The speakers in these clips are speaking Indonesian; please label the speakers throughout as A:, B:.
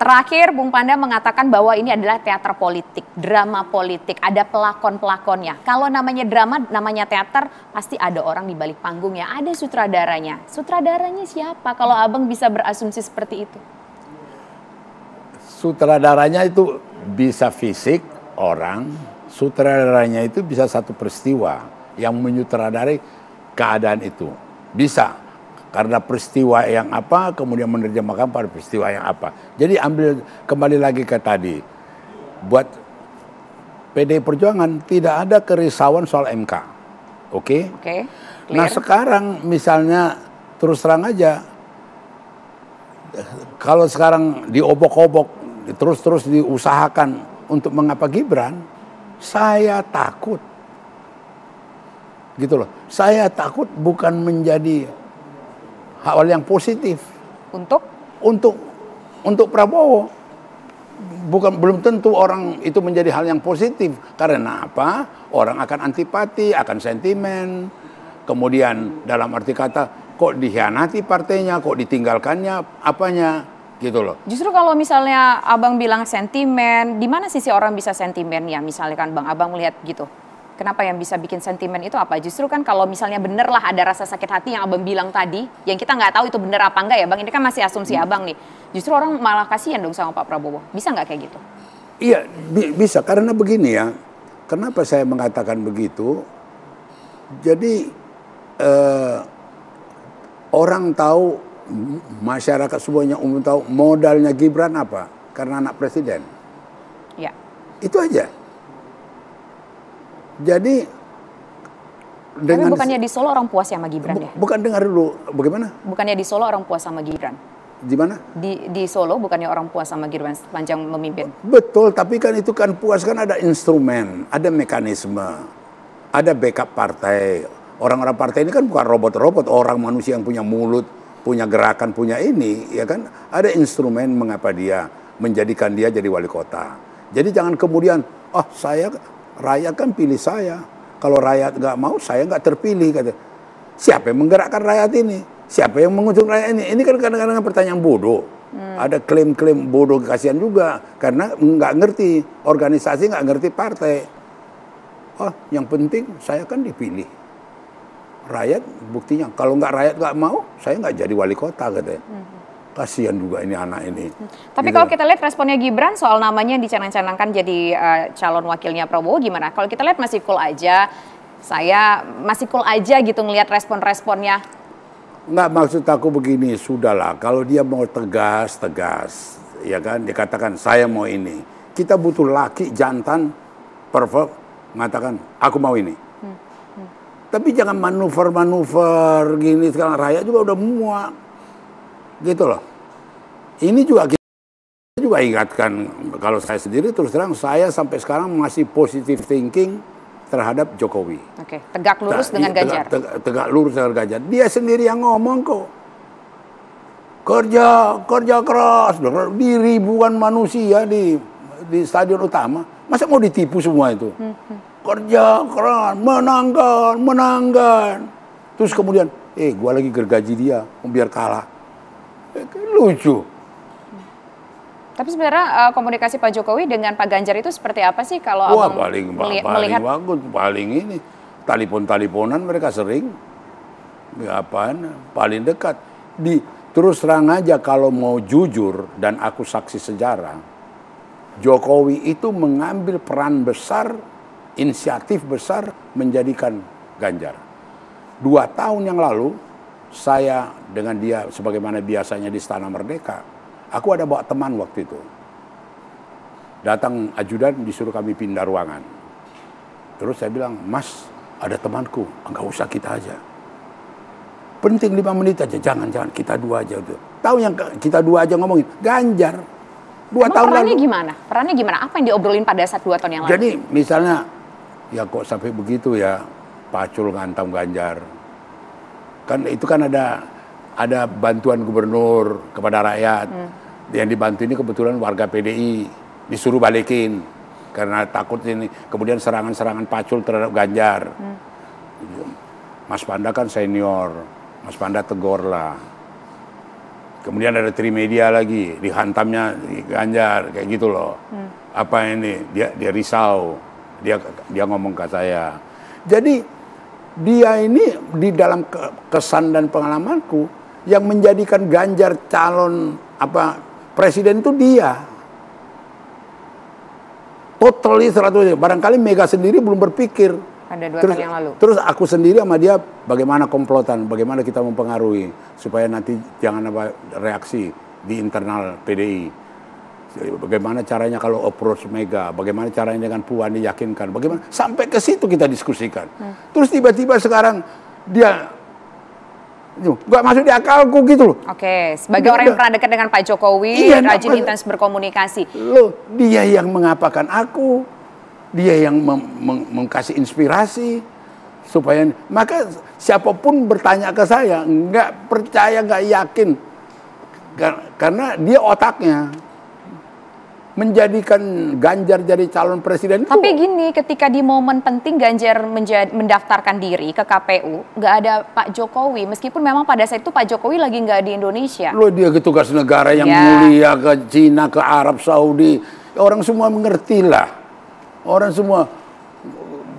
A: Terakhir, Bung Panda mengatakan bahwa ini adalah teater politik, drama politik, ada pelakon-pelakonnya. Kalau namanya drama, namanya teater, pasti ada orang di balik panggungnya, ada sutradaranya. Sutradaranya siapa kalau Abang bisa berasumsi seperti itu?
B: Sutradaranya itu bisa fisik orang, sutradaranya itu bisa satu peristiwa yang menyutradarai keadaan itu. Bisa. Karena peristiwa yang apa, kemudian menerjemahkan pada peristiwa yang apa. Jadi ambil kembali lagi ke tadi. Buat PDI Perjuangan tidak ada kerisauan soal MK. Oke?
A: Oke.
B: Nah sekarang misalnya terus terang aja. Kalau sekarang diobok-obok, terus-terus diusahakan untuk mengapa Gibran, saya takut. Gitu loh. Saya takut bukan menjadi hal yang positif untuk Prabowo. Belum tentu orang itu menjadi hal yang positif. Karena apa? Orang akan antipati, akan sentimen. Kemudian dalam arti kata, kok dikhianati partainya, kok ditinggalkannya apanya, gitu loh.
A: Justru kalau misalnya Abang bilang sentimen, di mana sisi orang bisa sentimen ya? Misalnya kan Abang melihat gitu. Kenapa yang bisa bikin sentimen itu apa? Justru kan kalau misalnya bener lah ada rasa sakit hati yang Abang bilang tadi, yang kita nggak tahu itu bener apa enggak ya Bang, ini kan masih asumsi Abang nih. Justru orang malah kasihan dong sama Pak Prabowo. Bisa nggak kayak gitu?
B: Iya, bisa. Karena begini ya, kenapa saya mengatakan begitu? Jadi orang tahu, masyarakat semuanya umum tahu modalnya Gibran apa? Karena anak presiden.
A: Ya.
B: Itu aja. Jadi
A: dengan bukannya di Solo orang puas sama Gibran ya?
B: Bukan, dengar dulu, bagaimana?
A: Bukannya di Solo orang puas sama Gibran?
B: Di mana?
A: Di Solo bukannya orang puas sama Gibran sepanjang memimpin?
B: Betul, tapi kan itu kan puas kan ada instrumen, ada mekanisme, ada backup partai. Orang-orang partai ini kan bukan robot-robot, orang manusia yang punya mulut, punya gerakan, punya ini, ya kan? Ada instrumen mengapa dia menjadikan dia jadi wali kota. Jadi jangan kemudian, rakyat kan pilih saya. Kalau rakyat nggak mau, saya nggak terpilih. Kata. Siapa yang menggerakkan rakyat ini? Siapa yang mengusung rakyat ini? Ini kan kadang-kadang pertanyaan bodoh. Ada klaim-klaim bodoh, kasihan juga. Karena nggak ngerti organisasi, nggak ngerti partai. Yang penting saya kan dipilih. Rakyat buktinya. Kalau rakyat nggak mau, saya nggak jadi wali kota. Katanya. Kasihan juga ini anak ini.
A: Tapi gitu. Kalau kita lihat responnya Gibran soal namanya dicanang-canangkan jadi calon wakilnya Prabowo gimana? Kalau kita lihat masih cool aja, saya masih cool aja gitu ngelihat respon-responnya.
B: Nggak, maksud aku begini, sudahlah. Kalau dia mau tegas, ya kan, dikatakan saya mau ini. Kita butuh laki jantan, perfect, mengatakan aku mau ini. Tapi jangan manuver-manuver gini, sekarang rakyat juga udah muak. Gitu loh. Ini juga kita juga ingatkan, kalau saya sendiri terus terang saya sampai sekarang masih positive thinking terhadap Jokowi.
A: Oke, tegak lurus dengan Ganjar.
B: Tegak lurus dengan Ganjar. Dia sendiri yang ngomong kok. Kerja keras di ribuan manusia di stadion utama. Masa mau ditipu semua itu? Kerja keras, menangkan. Terus kemudian, gua lagi gergaji dia, biar kalah. Lucu.
A: Tapi sebenarnya komunikasi Pak Jokowi dengan Pak Ganjar itu seperti apa sih kalau Abang melihat?
B: Paling ini telepon-teleponan mereka sering. Paling dekat. Terus terang aja kalau mau jujur dan aku saksi sejarah, Jokowi itu mengambil peran besar, inisiatif besar menjadikan Ganjar. 2 tahun yang lalu saya dengan dia sebagaimana biasanya di Istana Merdeka, aku ada bawa teman waktu itu. Datang ajudan disuruh kami pindah ruangan. Terus saya bilang, Mas ada temanku, enggak usah kita aja. Penting 5 menit aja, jangan kita 2 aja. Tahu yang kita 2 aja ngomongin, Ganjar. 2 tahun
A: perannya
B: lalu.
A: Gimana? Perannya gimana? Apa yang diobrolin pada saat 2 tahun yang lalu?
B: Jadi misalnya, ya kok sampai begitu ya, Pacul ngantam Ganjar. Kan itu kan ada bantuan gubernur kepada rakyat. Yang dibantu ini kebetulan warga PDI disuruh balikin karena takut ini kemudian serangan-serangan Pacul terhadap Ganjar. Mas Panda kan senior, Mas Panda tegur lah. Kemudian ada Trimedia lagi, dihantamnya di Ganjar, kayak gitu loh. Apa ini? Dia risau, dia ngomong ke saya. Jadi dia ini di dalam kesan dan pengalamanku yang menjadikan Ganjar calon presiden itu dia. Totally 100%. Barangkali Mega sendiri belum berpikir.
A: Ada 2 tahun yang lalu.
B: Terus aku sendiri sama dia bagaimana komplotan, bagaimana kita mempengaruhi supaya nanti jangan ada reaksi di internal PDI. Bagaimana caranya kalau approach Mega, bagaimana caranya dengan Puan diyakinkan, bagaimana sampai ke situ kita diskusikan. Terus tiba-tiba sekarang dia nggak masuk di akalku gitu loh.
A: Oke, sebagai orang yang pernah dekat dengan Pak Jokowi, rajin intens berkomunikasi.
B: Loh, dia yang mengapakan aku, dia yang mengkasih inspirasi supaya maka siapapun bertanya ke saya nggak percaya, nggak yakin karena dia otaknya menjadikan Ganjar jadi calon presiden.
A: Tapi gini, ketika di momen penting Ganjar mendaftarkan diri ke KPU, nggak ada Pak Jokowi, meskipun memang pada saat itu Pak Jokowi lagi nggak di Indonesia.
B: Loh, dia ke tugas negara yang mulia, ke Cina, ke Arab Saudi, orang semua mengerti lah, orang semua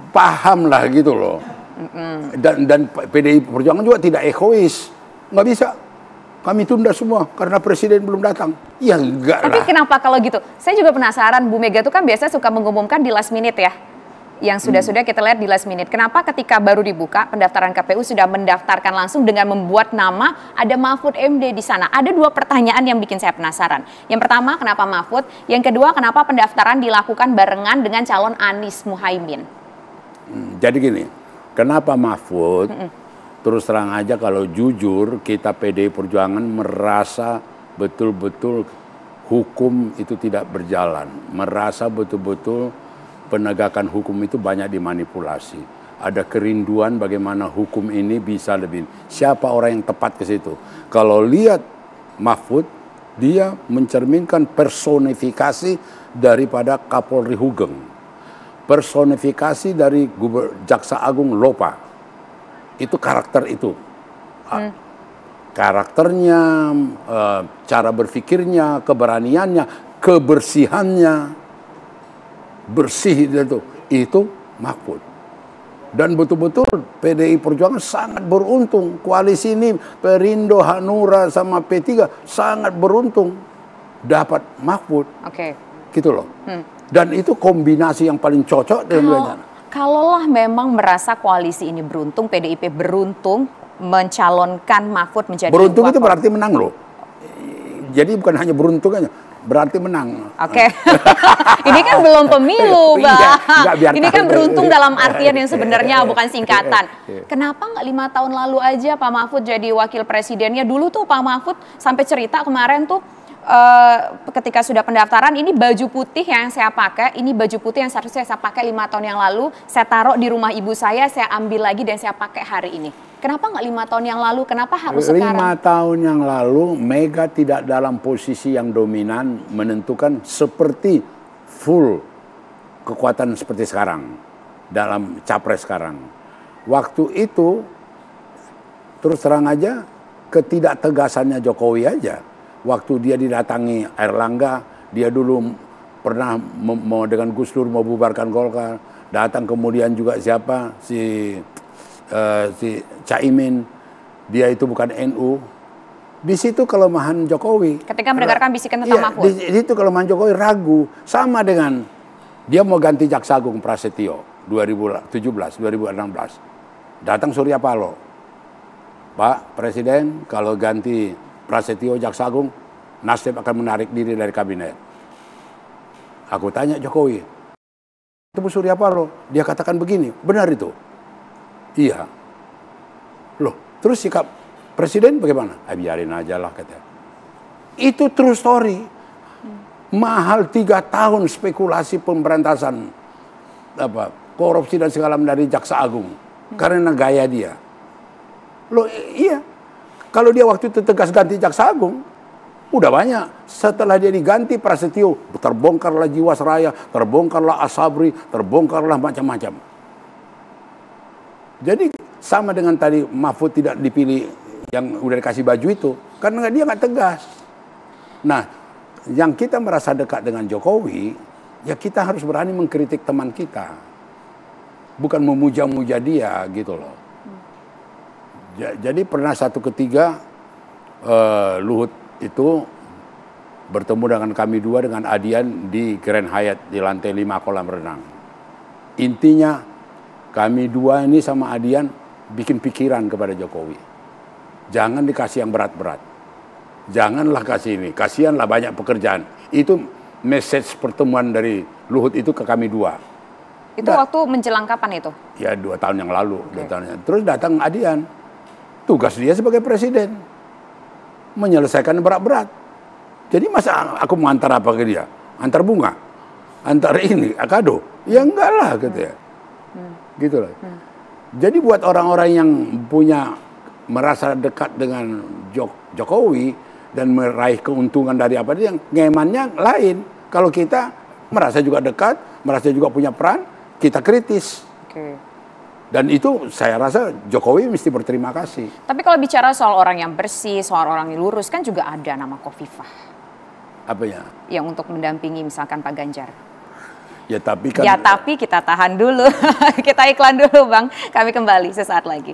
B: paham lah gitu loh. Dan PDI Perjuangan juga tidak egois, nggak bisa. Kami tunda semua karena presiden belum datang. Ya enggak lah.
A: Tapi kenapa kalau gitu? Saya juga penasaran, Bu Mega itu kan biasa suka mengumumkan di last minute ya. Yang sudah-sudah kita lihat di last minute. Kenapa ketika baru dibuka pendaftaran KPU sudah mendaftarkan langsung dengan membuat nama ada Mahfud MD di sana? Ada 2 pertanyaan yang bikin saya penasaran. Yang pertama, kenapa Mahfud? Yang kedua, kenapa pendaftaran dilakukan barengan dengan calon Anies Muhaimin?
B: Jadi gini, kenapa Mahfud? Terus terang aja kalau jujur kita PDI Perjuangan merasa betul-betul hukum itu tidak berjalan. Merasa betul-betul penegakan hukum itu banyak dimanipulasi. Ada kerinduan bagaimana hukum ini bisa lebih. Siapa orang yang tepat ke situ? Kalau lihat Mahfud, dia mencerminkan personifikasi daripada Kapolri Hugeng. Personifikasi dari Jaksa Agung Lopa. Itu karakter itu. Karakternya, cara berpikirnya, keberaniannya, kebersihannya, bersih itu Mahfud. Dan betul-betul PDI Perjuangan sangat beruntung. Koalisi ini Perindo, Hanura sama P3 sangat beruntung dapat Mahfud.
A: Oke.
B: Gitu loh. Dan itu kombinasi yang paling cocok dengan
A: Kalaulah memang merasa koalisi ini beruntung, PDIP beruntung mencalonkan Mahfud menjadi
B: beruntung itu berarti menang loh. Jadi bukan hanya beruntung aja, berarti menang.
A: Oke. Ini kan belum pemilu, Bang. Ini kan beruntung dalam artian yang sebenarnya bukan singkatan. Kenapa nggak 5 tahun lalu aja Pak Mahfud jadi wakil presidennya? Dulu tuh Pak Mahfud sampai cerita kemarin tuh ketika sudah pendaftaran, ini baju putih yang saya pakai, ini baju putih yang seharusnya saya pakai 5 tahun yang lalu, saya taruh di rumah ibu saya ambil lagi dan saya pakai hari ini. Kenapa nggak 5 tahun yang lalu? Kenapa harus sekarang?
B: 5 tahun yang lalu Mega tidak dalam posisi yang dominan menentukan seperti full kekuatan seperti sekarang dalam capres sekarang. Waktu itu terus terang aja ketidaktegasannya Jokowi aja. Waktu dia didatangi Airlangga, dia dulu pernah mau dengan Gus Dur mau bubarkan Golkar, datang kemudian juga siapa si Caimin, dia itu bukan NU. Di situ kelemahan Jokowi.
A: Ketika mendengarkan bisikan tentang Mahfud.
B: Di situ kelemahan Jokowi ragu, sama dengan dia mau ganti Jaksa Agung Prasetyo 2017, 2016. Datang Surya Paloh, Pak Presiden, kalau ganti Prasetyo Jaksa Agung, Nasdem akan menarik diri dari kabinet. Aku tanya Jokowi, itu Surya Paloh, dia katakan begini, benar itu? Iya. Loh, terus sikap Presiden bagaimana? Biarin aja lah katanya. Itu true story. Mahal 3 tahun spekulasi pemberantasan korupsi dan segala macam dari Jaksa Agung karena gaya dia. Loh, iya. Kalau dia waktu itu tegas ganti Jaksa Agung, udah banyak. Setelah dia diganti Prasetyo, terbongkarlah Jiwasraya, terbongkarlah Asabri, terbongkarlah macam-macam. Jadi sama dengan tadi Mahfud tidak dipilih yang udah dikasih baju itu, karena dia nggak tegas. Nah, yang kita merasa dekat dengan Jokowi, ya kita harus berani mengkritik teman kita, bukan memuja-muja dia gitu loh. Jadi pernah satu ketiga Luhut itu bertemu dengan kami dua dengan Adian di Grand Hyatt di lantai 5 kolam renang. Intinya kami dua ini sama Adian bikin pikiran kepada Jokowi. Jangan dikasih yang berat-berat. Janganlah kasih ini, kasihanlah banyak pekerjaan. Itu message pertemuan dari Luhut itu ke kami dua.
A: Itu waktu menjelang kapan itu?
B: Ya 2 tahun yang lalu. Terus datang Adian. Tugas dia sebagai presiden. Menyelesaikan berat-berat. Jadi masa aku mau antar apa ke dia? Antar bunga? Antar ini, kado? Ya enggak lah gitu ya. Gitu loh. Jadi buat orang-orang yang merasa dekat dengan Jokowi dan meraih keuntungan dari apa dia, yang ngemannya lain. Kalau kita merasa juga dekat, merasa juga punya peran, kita kritis. Dan itu saya rasa Jokowi mesti berterima kasih.
A: Tapi kalau bicara soal orang yang bersih, soal orang yang lurus, kan juga ada nama Khofifah.
B: Apanya?
A: Yang untuk mendampingi misalkan Pak Ganjar.
B: Ya tapi kan.
A: Ya tapi kita tahan dulu. Kita iklan dulu Bang. Kami kembali sesaat lagi.